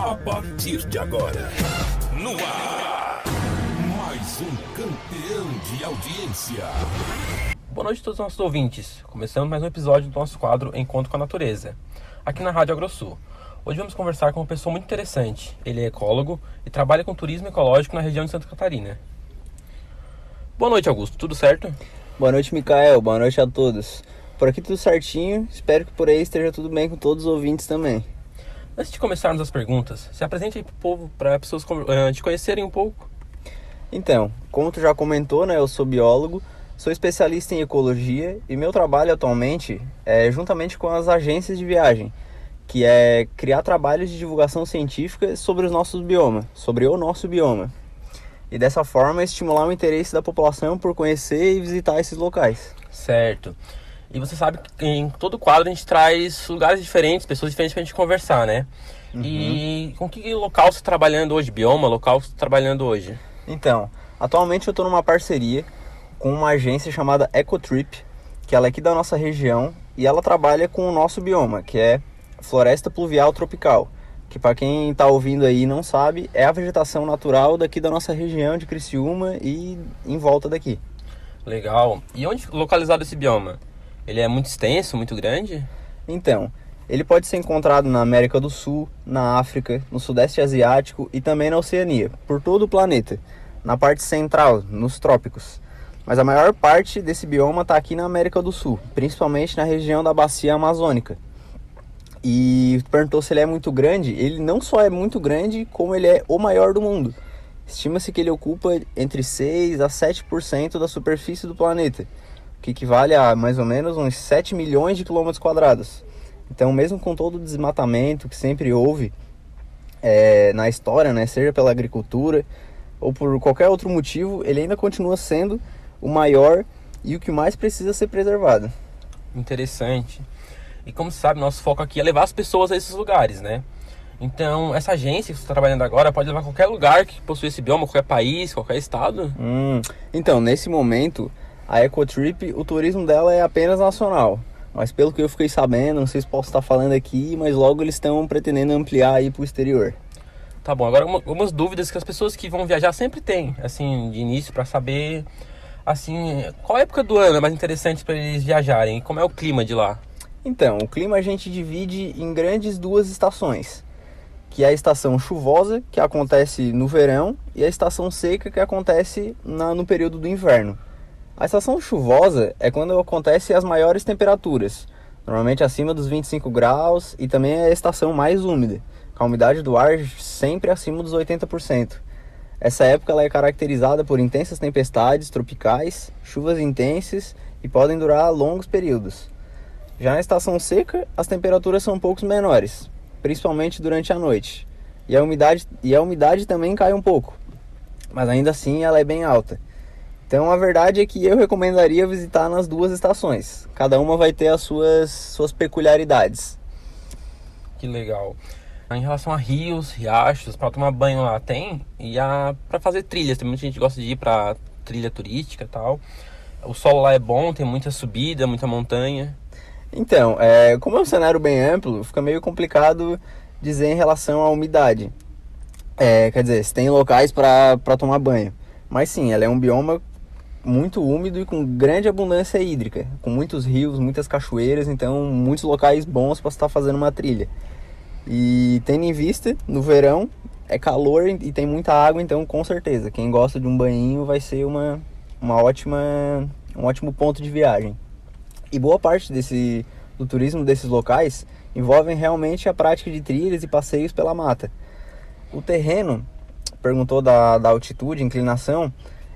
A partir de agora, no ar, mais um campeão de audiência. Boa noite a todos os nossos ouvintes. Começando mais um episódio do nosso quadro Encontro com a Natureza, aqui na Rádio AgroSul. Hoje vamos conversar com uma pessoa muito interessante. Ele é ecólogo e trabalha com turismo ecológico na região de Santa Catarina. Boa noite, Augusto. Tudo certo? Boa noite, Micael. Boa noite a todos. Por aqui tudo certinho. Espero que por aí esteja tudo bem com todos os ouvintes também. Antes de começarmos as perguntas, se apresente aí pro povo, para pessoas te conhecerem um pouco. Então, como tu já comentou, né, eu sou biólogo, sou especialista em ecologia e meu trabalho atualmente é juntamente com as agências de viagem, que é criar trabalhos de divulgação científica sobre os nossos biomas, sobre o nosso bioma. E dessa forma estimular o interesse da população por conhecer e visitar esses locais. Certo. E você sabe que em todo quadro a gente traz lugares diferentes, pessoas diferentes pra gente conversar, né? Uhum. E com que local você está trabalhando hoje? Bioma, local você está trabalhando hoje? Então, atualmente eu estou numa parceria com uma agência chamada Ecotrip, que ela é aqui da nossa região e ela trabalha com o nosso bioma, que é floresta pluvial tropical, que para quem está ouvindo aí e não sabe, é a vegetação natural daqui da nossa região de Criciúma e em volta daqui. Legal. E onde localizado esse bioma? Ele é muito extenso, muito grande? Então, ele pode ser encontrado na América do Sul, na África, no Sudeste Asiático e também na Oceania, por todo o planeta, na parte central, nos trópicos. Mas a maior parte desse bioma está aqui na América do Sul, principalmente na região da Bacia Amazônica. E tu perguntou se ele é muito grande. Ele não só é muito grande, como ele é o maior do mundo. Estima-se que ele ocupa entre 6 a 7% da superfície do planeta, o que equivale a mais ou menos uns 7 milhões de quilômetros quadrados. Então, mesmo com todo o desmatamento que sempre houve na história, né, seja pela agricultura ou por qualquer outro motivo, ele ainda continua sendo o maior e o que mais precisa ser preservado. Interessante. E como você sabe, nosso foco aqui é levar as pessoas a esses lugares, né? Então, essa agência que você está trabalhando agora pode levar a qualquer lugar que possui esse bioma, qualquer país, qualquer estado? Então, nesse momento, a Ecotrip, o turismo dela é apenas nacional. Mas pelo que eu fiquei sabendo, não sei se posso estar falando aqui, mas logo eles estão pretendendo ampliar aí para o exterior. Tá bom, agora algumas dúvidas que as pessoas que vão viajar sempre têm, assim, de início, para saber, assim, qual época do ano é mais interessante para eles viajarem e como é o clima de lá? Então, o clima a gente divide em grandes duas estações, que é a estação chuvosa, que acontece no verão, e a estação seca, que acontece no período do inverno. A estação chuvosa é quando acontecem as maiores temperaturas, normalmente acima dos 25 graus, e também é a estação mais úmida, com a umidade do ar sempre acima dos 80%. Essa época ela é caracterizada por intensas tempestades tropicais, chuvas intensas e podem durar longos períodos. Já na estação seca, as temperaturas são um pouco menores, principalmente durante a noite, e a umidade também cai um pouco, mas ainda assim ela é bem alta. Então a verdade é que eu recomendaria visitar nas duas estações. Cada uma vai ter as suas peculiaridades. Que legal. Em relação a rios, riachos, para tomar banho lá tem? E para fazer trilhas, tem muita gente que gosta de ir para trilha turística e tal. O solo lá é bom, tem muita subida, muita montanha. Então, como é um cenário bem amplo, fica meio complicado dizer em relação à umidade. Quer dizer, se tem locais para tomar banho. Mas sim, ela é um bioma muito úmido e com grande abundância hídrica, com muitos rios, muitas cachoeiras, então muitos locais bons para estar fazendo uma trilha. E tendo em vista, no verão é calor e tem muita água, então com certeza, quem gosta de um banhinho vai ser um ótimo ponto de viagem. E boa parte do turismo desses locais envolvem realmente a prática de trilhas e passeios pela mata. O terreno, perguntou da altitude, inclinação,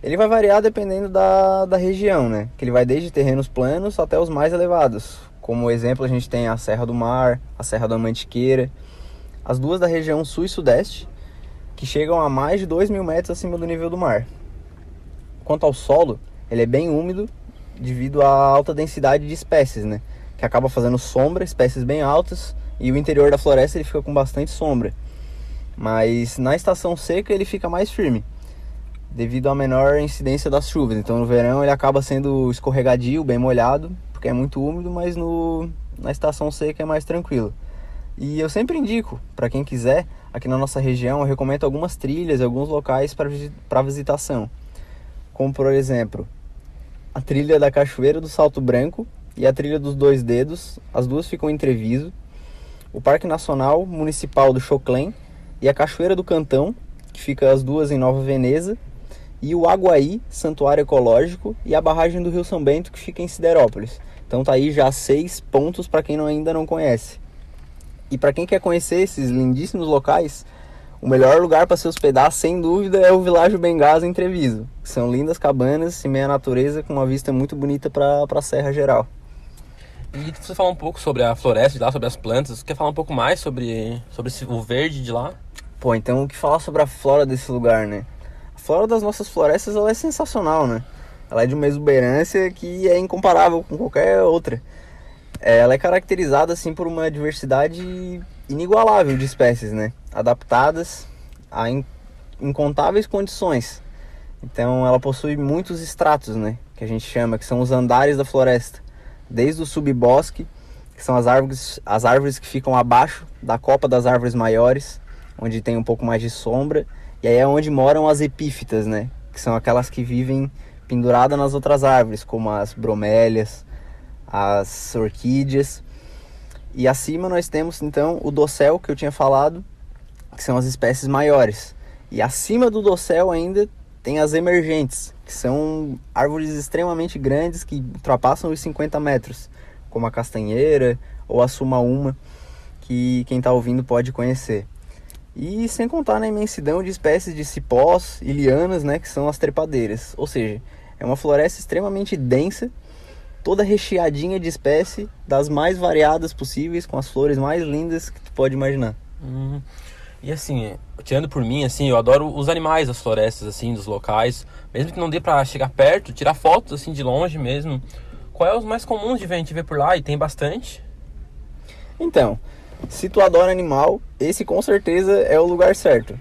ele vai variar dependendo da região, né? Que ele vai desde terrenos planos até os mais elevados. Como exemplo, a gente tem a Serra do Mar, a Serra da Mantiqueira, as duas da região sul e sudeste, que chegam a mais de 2.000 metros acima do nível do mar. Quanto ao solo, ele é bem úmido devido à alta densidade de espécies, né? Que acaba fazendo sombra, espécies bem altas, e o interior da floresta ele fica com bastante sombra. Mas na estação seca ele fica mais firme, devido à menor incidência das chuvas. Então no verão ele acaba sendo escorregadio, bem molhado, porque é muito úmido, mas na estação seca é mais tranquilo. E eu sempre indico, para quem quiser, aqui na nossa região, eu recomendo algumas trilhas e alguns locais para visitação. Como, por exemplo, a trilha da Cachoeira do Salto Branco e a trilha dos Dois Dedos. As duas ficam em Treviso. O Parque Nacional Municipal do Choclen e a Cachoeira do Cantão, que fica as duas em Nova Veneza. E o Aguaí, Santuário Ecológico, e a barragem do Rio São Bento, que fica em Siderópolis. Então tá aí já 6 pontos para quem ainda não conhece. E para quem quer conhecer esses lindíssimos locais, o melhor lugar para se hospedar, sem dúvida, é o Világio Bengasa em Treviso. São lindas cabanas em meia natureza, com uma vista muito bonita para a Serra Geral. E você falar um pouco sobre a floresta de lá, sobre as plantas, você quer falar um pouco mais sobre o verde de lá? Pô, então o que falar sobre a flora desse lugar, né? A flora das nossas florestas, ela é sensacional, né? Ela é de uma exuberância que é incomparável com qualquer outra. Ela é caracterizada assim por uma diversidade inigualável de espécies, né? Adaptadas a incontáveis condições. Então ela possui muitos estratos, né? Que a gente chama, que são os andares da floresta. Desde o subbosque, que são as árvores que ficam abaixo da copa das árvores maiores, onde tem um pouco mais de sombra. E aí é onde moram as epífitas, né? Que são aquelas que vivem penduradas nas outras árvores, como as bromélias, as orquídeas. E acima nós temos então o dossel, que eu tinha falado, que são as espécies maiores. E acima do dossel ainda tem as emergentes, que são árvores extremamente grandes que ultrapassam os 50 metros, como a castanheira ou a sumaúma, que quem está ouvindo pode conhecer. E sem contar na imensidão de espécies de cipós e lianas, né, que são as trepadeiras. Ou seja, é uma floresta extremamente densa, toda recheadinha de espécies, das mais variadas possíveis, com as flores mais lindas que tu pode imaginar. E assim, tirando por mim, assim, eu adoro os animais das florestas, assim, dos locais. Mesmo que não dê pra chegar perto, tirar fotos, assim, de longe mesmo. Qual é os mais comuns de a gente ver por lá? E tem bastante? Então, se tu adora animal, esse com certeza é o lugar certo.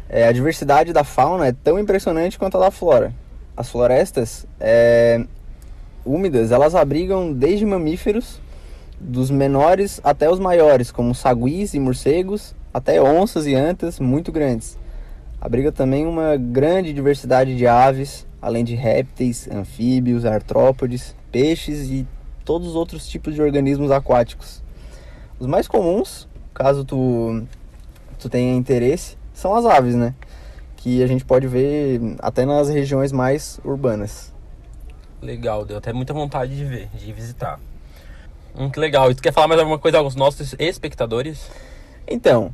A diversidade da fauna é tão impressionante quanto a da flora. As florestas úmidas, elas abrigam desde mamíferos, dos menores até os maiores, como saguis e morcegos, até onças e antas muito grandes. Abriga também uma grande diversidade de aves, além de répteis, anfíbios, artrópodes, peixes e todos os outros tipos de organismos aquáticos. Os mais comuns, caso tu tenha interesse, são as aves, né? Que a gente pode ver até nas regiões mais urbanas. Legal, deu até muita vontade de ver, de visitar. Que legal. E tu quer falar mais alguma coisa aos nossos espectadores? Então,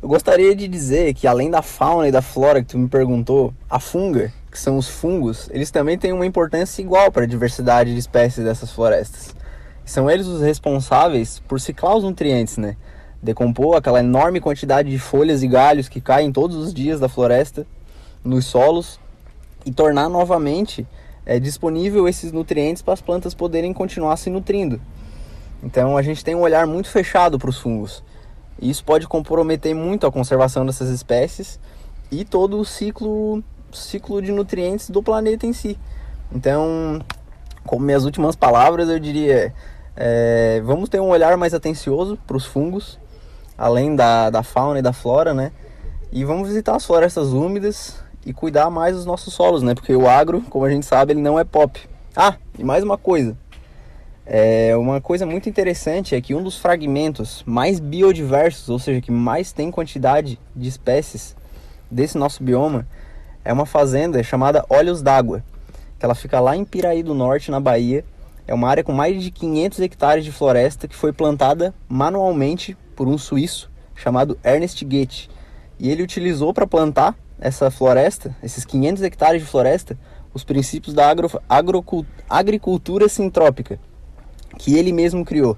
eu gostaria de dizer que além da fauna e da flora que tu me perguntou, a funga, que são os fungos, eles também têm uma importância igual para a diversidade de espécies dessas florestas. São eles os responsáveis por ciclar os nutrientes, né? Decompor aquela enorme quantidade de folhas e galhos que caem todos os dias da floresta nos solos e tornar novamente disponível esses nutrientes para as plantas poderem continuar se nutrindo. Então a gente tem um olhar muito fechado para os fungos. E isso pode comprometer muito a conservação dessas espécies e todo o ciclo de nutrientes do planeta em si. Então, como minhas últimas palavras, eu diria, vamos ter um olhar mais atencioso para os fungos, além da fauna e da flora, né? E vamos visitar as florestas úmidas e cuidar mais dos nossos solos, né? Porque o agro, como a gente sabe, ele não é pop. E mais uma coisa. Uma coisa muito interessante é que um dos fragmentos mais biodiversos, ou seja, que mais tem quantidade de espécies desse nosso bioma, é uma fazenda chamada Olhos d'Água, que ela fica lá em Piraí do Norte, na Bahia. É uma área com mais de 500 hectares de floresta que foi plantada manualmente por um suíço chamado Ernest Goethe. E ele utilizou para plantar essa floresta, esses 500 hectares de floresta, os princípios da agricultura sintrópica, que ele mesmo criou.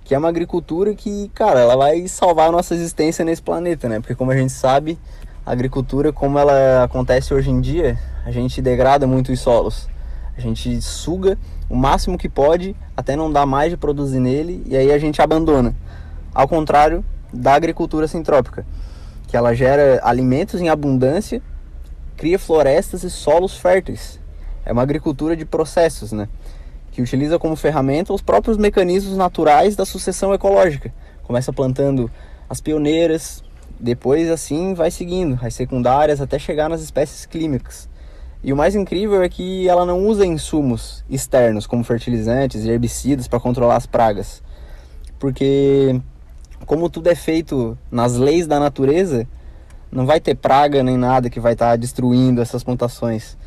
Que é uma agricultura que, cara, ela vai salvar a nossa existência nesse planeta, né? Porque como a gente sabe, a agricultura, como ela acontece hoje em dia, a gente degrada muito os solos. A gente suga o máximo que pode, até não dar mais de produzir nele, e aí a gente abandona. Ao contrário da agricultura sintrópica, que ela gera alimentos em abundância, cria florestas e solos férteis. É uma agricultura de processos, né? Que utiliza como ferramenta os próprios mecanismos naturais da sucessão ecológica, Começa plantando as pioneiras, depois assim vai seguindo, as secundárias, até chegar nas espécies clínicas. E o mais incrível é que ela não usa insumos externos, como fertilizantes e herbicidas, para controlar as pragas. Porque, como tudo é feito nas leis da natureza, não vai ter praga nem nada que vai estar destruindo essas plantações.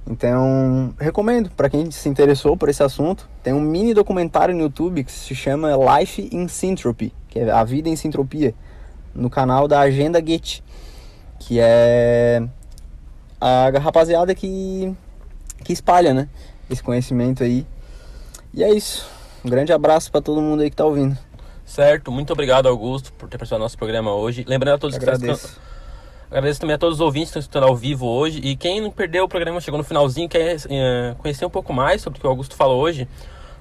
Então, recomendo para quem se interessou por esse assunto. Tem um mini documentário no YouTube que se chama Life in Syntropy, que é a vida em sintropia, no canal da Agenda Get, que é a rapaziada que espalha, né, esse conhecimento aí. E é isso. Um grande abraço para todo mundo aí que tá ouvindo. Certo, muito obrigado, Augusto, por ter participado do nosso programa hoje. Lembrando a todos que agradeço também a todos os ouvintes que estão escutando ao vivo hoje. E quem não perdeu o programa, chegou no finalzinho, quer conhecer um pouco mais sobre o que o Augusto falou hoje,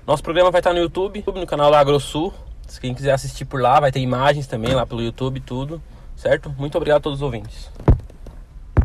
nosso programa vai estar no YouTube, no canal da AgroSul. Se quem quiser assistir por lá, vai ter imagens também lá pelo YouTube, tudo. Certo? Muito obrigado a todos os ouvintes.